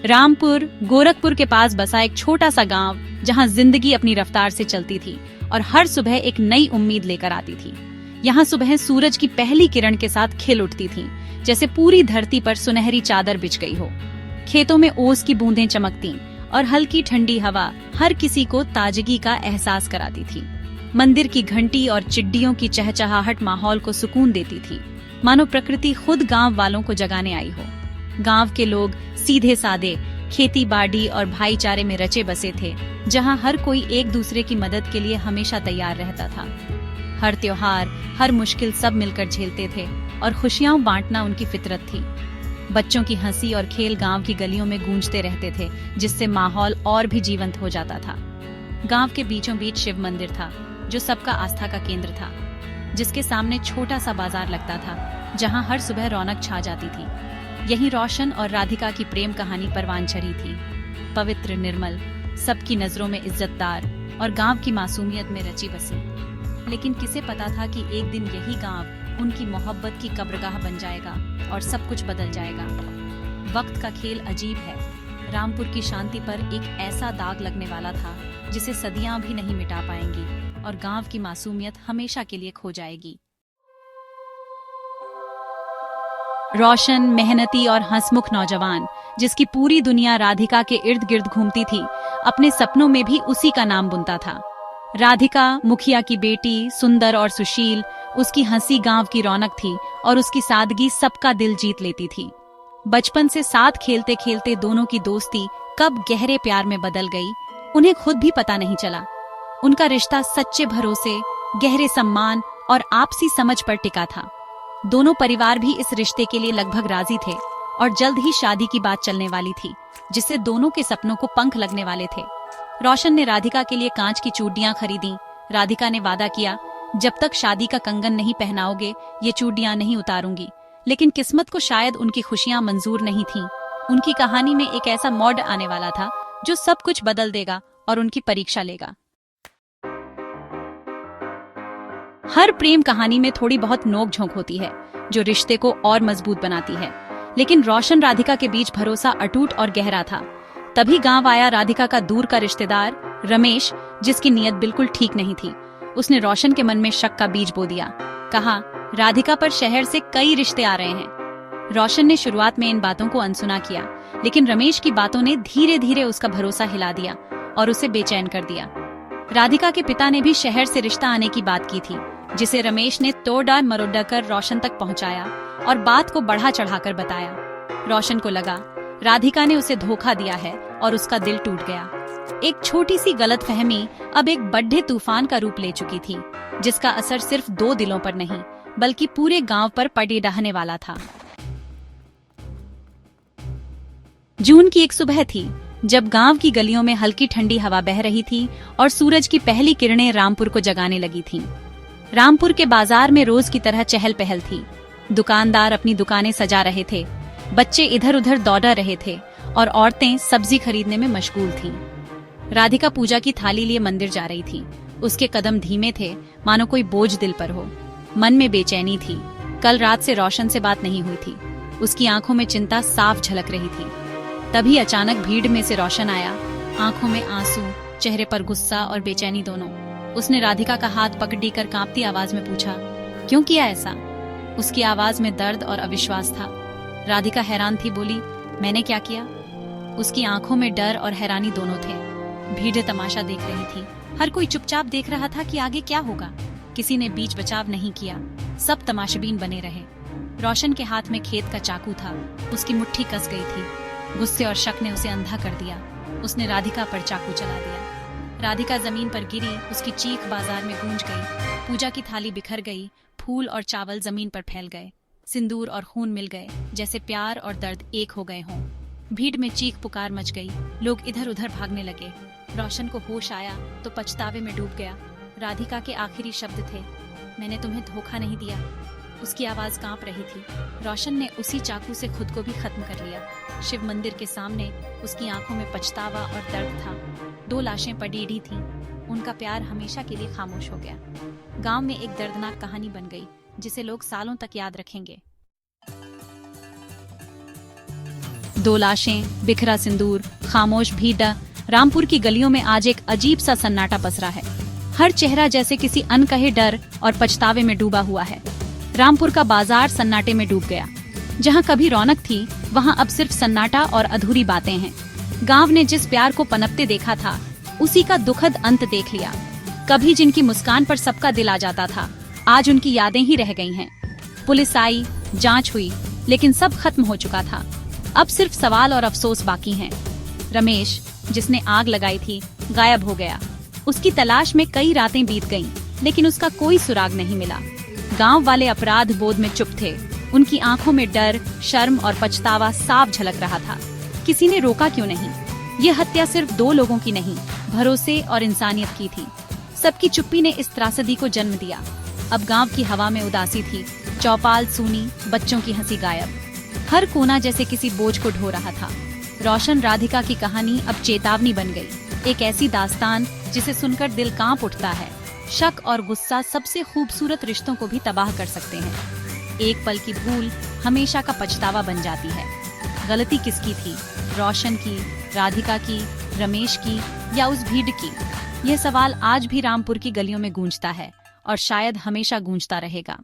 रामपुर गोरखपुर के पास बसा एक छोटा सा गांव, जहां जिंदगी अपनी रफ्तार से चलती थी और हर सुबह एक नई उम्मीद लेकर आती थी। यहाँ सुबह सूरज की पहली किरण के साथ खिल उठती थी, जैसे पूरी धरती पर सुनहरी चादर बिछ गई हो। खेतों में ओस की बूंदें चमकती और हल्की ठंडी हवा हर किसी को ताजगी का एहसास कराती थी। मंदिर की घंटी और चिड़ियों की चहचहाहट माहौल को सुकून देती थी, मानो प्रकृति खुद गांव वालों को जगाने आई हो। गांव के लोग सीधे सादे, खेती बाड़ी और भाईचारे में रचे बसे थे, जहां हर कोई एक दूसरे की मदद के लिए हमेशा तैयार रहता था। हर त्योहार, हर मुश्किल सब मिलकर झेलते थे और खुशियां बांटना उनकी फितरत थी। बच्चों की हंसी और खेल गांव की गलियों में गूंजते रहते थे, जिससे माहौल और भी जीवंत हो जाता था। गांव के बीचों बीच शिव मंदिर था, जो सबका आस्था का केंद्र था, जिसके सामने छोटा सा बाजार लगता था, जहां हर सुबह रौनक छा जाती थी। यहीं रोशन और राधिका की प्रेम कहानी परवान चढ़ी थी। पवित्र, निर्मल, सबकी नजरों में इज्जतदार और गांव की मासूमियत में रची बसी। लेकिन किसे पता था कि एक दिन यही गांव उनकी मोहब्बत की कब्रगाह बन जाएगा और सब कुछ बदल जाएगा। वक्त का खेल अजीब है। रामपुर की शांति पर एक ऐसा दाग लगने वाला था जिसे सदियां भी नहीं मिटा पाएंगी, और गांव की मासूमियत हमेशा के लिए खो जाएगी। रोशन, मेहनती और हंसमुख नौजवान, जिसकी पूरी दुनिया राधिका के इर्द गिर्द घूमती थी, अपने सपनों में भी उसी का नाम बुनता था। राधिका मुखिया की बेटी, सुंदर और सुशील, उसकी हंसी गांव की रौनक थी और उसकी सादगी सबका दिल जीत लेती थी। बचपन से साथ खेलते खेलते दोनों की दोस्ती कब गहरे प्यार में बदल गई, उन्हें खुद भी पता नहीं चला। उनका रिश्ता सच्चे भरोसे, गहरे सम्मान और आपसी समझ पर टिका था। दोनों परिवार भी इस रिश्ते के लिए लगभग राजी थे और जल्द ही शादी की बात चलने वाली थी, जिससे दोनों के सपनों को पंख लगने वाले थे। रोशन ने राधिका के लिए कांच की चूड़ियां खरीदी। राधिका ने वादा किया, जब तक शादी का कंगन नहीं पहनाओगे, ये चूड़ियां नहीं उतारूंगी। लेकिन किस्मत को शायद उनकी खुशियां मंजूर नहीं थीं। उनकी कहानी में एक ऐसा मोड़ आने वाला था जो सब कुछ बदल देगा और उनकी परीक्षा लेगा। हर प्रेम कहानी में थोड़ी बहुत नोक झोंक होती है, जो रिश्ते को और मजबूत बनाती है। लेकिन रोशन राधिका के बीच भरोसा अटूट और गहरा था। तभी गांव आया राधिका का दूर का रिश्तेदार रमेश, जिसकी नीयत बिल्कुल ठीक नहीं थी। उसने रोशन के मन में शक का बीज बो दिया। कहा, राधिका पर शहर से कई रिश्ते आ रहे हैं। रोशन ने शुरुआत में इन बातों को अनसुना किया, लेकिन रमेश की बातों ने धीरे धीरे उसका भरोसा हिला दिया और उसे बेचैन कर दिया। राधिका के पिता ने भी शहर से रिश्ता आने की बात की थी, जिसे रमेश ने तोड़ा मरोड़ा कर रोशन तक पहुंचाया और बात को बढ़ा चढ़ाकर बताया। रोशन को लगा राधिका ने उसे धोखा दिया है और उसका दिल टूट गया। एक छोटी सी गलतफहमी अब एक बड़े तूफान का रूप ले चुकी थी, जिसका असर सिर्फ 2 दिलों पर नहीं बल्कि पूरे गांव पर पड़े रहने वाला था। जून की एक सुबह थी, जब गांव की गलियों में हल्की ठंडी हवा बह रही थी और सूरज की पहली किरणें रामपुर को जगाने लगी थीं। रामपुर के बाजार में रोज की तरह चहल पहल थी। दुकानदार अपनी दुकानें सजा रहे थे, बच्चे इधर उधर दौड़ रहे थे और औरतें सब्जी खरीदने में मशगूल थीं। राधिका पूजा की थाली लिए मंदिर जा रही थी। उसके कदम धीमे थे, मानो कोई बोझ दिल पर हो। मन में बेचैनी थी। कल रात से रोशन से बात नहीं हुई थी। उसकी आंखों में चिंता साफ झलक रही थी। तभी अचानक भीड़ में से रोशन आया, आंखों में आंसू, चेहरे पर गुस्सा और बेचैनी दोनों। उसने राधिका का हाथ पकड़कर कांपती आवाज में पूछा, क्यों किया ऐसा? उसकी आवाज में दर्द और अविश्वास था। राधिका हैरान थी, बोली, मैंने क्या किया? उसकी आंखों में डर और हैरानी दोनों थे। भीड़ तमाशा देख रही थी। हर कोई चुपचाप देख रहा था कि आगे क्या होगा। किसी ने बीच बचाव नहीं किया। सब तमाशबीन बने रहे। रोशन के हाथ में खेत का चाकू था। उसकी मुट्ठी कस गई थी। गुस्से और शक ने उसे अंधा कर दिया। उसने राधिका पर चाकू चला दिया। राधिका जमीन पर गिरी। उसकी चीख बाजार में गूंज गई। पूजा की थाली बिखर गई। फूल और चावल जमीन पर फैल गए। सिंदूर और खून मिल गए, जैसे प्यार और दर्द एक हो गए हों। भीड़ में चीख पुकार मच गई। लोग इधर उधर भागने लगे। रोशन को होश आया तो पछतावे में डूब गया। राधिका के आखिरी शब्द थे, मैंने तुम्हें धोखा नहीं दिया। उसकी आवाज कांप रही थी। रोशन ने उसी चाकू से खुद को भी खत्म कर लिया। शिव मंदिर के सामने उसकी आंखों में पछतावा और दर्द था। 2 लाशें पड़ी थीं। उनका प्यार हमेशा के लिए खामोश हो गया। गांव में एक दर्दनाक कहानी बन गई, जिसे लोग सालों तक याद रखेंगे। 2 लाशें, बिखरा सिंदूर, खामोश भीड़। रामपुर की गलियों में आज एक अजीब सा सन्नाटा पसरा है। हर चेहरा जैसे किसी अनकहे डर और पछतावे में डूबा हुआ है। रामपुर का बाजार सन्नाटे में डूब गया। जहां कभी रौनक थी, वहां अब सिर्फ सन्नाटा और अधूरी बातें हैं। गांव ने जिस प्यार को पनपते देखा था, उसी का दुखद अंत देख लिया। कभी जिनकी मुस्कान पर सबका दिल आ जाता था, आज उनकी यादें ही रह गई हैं। पुलिस आई, जांच हुई, लेकिन सब खत्म हो चुका था। अब सिर्फ सवाल और अफसोस बाकी हैं। रमेश, जिसने आग लगाई थी, गायब हो गया। उसकी तलाश में कई रातें बीत गईं, लेकिन उसका कोई सुराग नहीं मिला। गांव वाले अपराध बोध में चुप थे। उनकी आंखों में डर, शर्म और पछतावा साफ झलक रहा था। किसी ने रोका क्यों नहीं? ये हत्या सिर्फ 2 लोगों की नहीं, भरोसे और इंसानियत की थी। सबकी चुप्पी ने इस त्रासदी को जन्म दिया। अब गांव की हवा में उदासी थी। चौपाल सूनी, बच्चों की हंसी गायब। हर कोना जैसे किसी बोझ को ढो रहा था। रोशन राधिका की कहानी अब चेतावनी बन गई। एक ऐसी दास्तान जिसे सुनकर दिल कांप उठता है। शक और गुस्सा सबसे खूबसूरत रिश्तों को भी तबाह कर सकते हैं। एक पल की भूल हमेशा का पछतावा बन जाती है। गलती किसकी थी? रोशन की, राधिका की, रमेश की या उस भीड़ की? यह सवाल आज भी रामपुर की गलियों में गूंजता है और शायद हमेशा गूंजता रहेगा।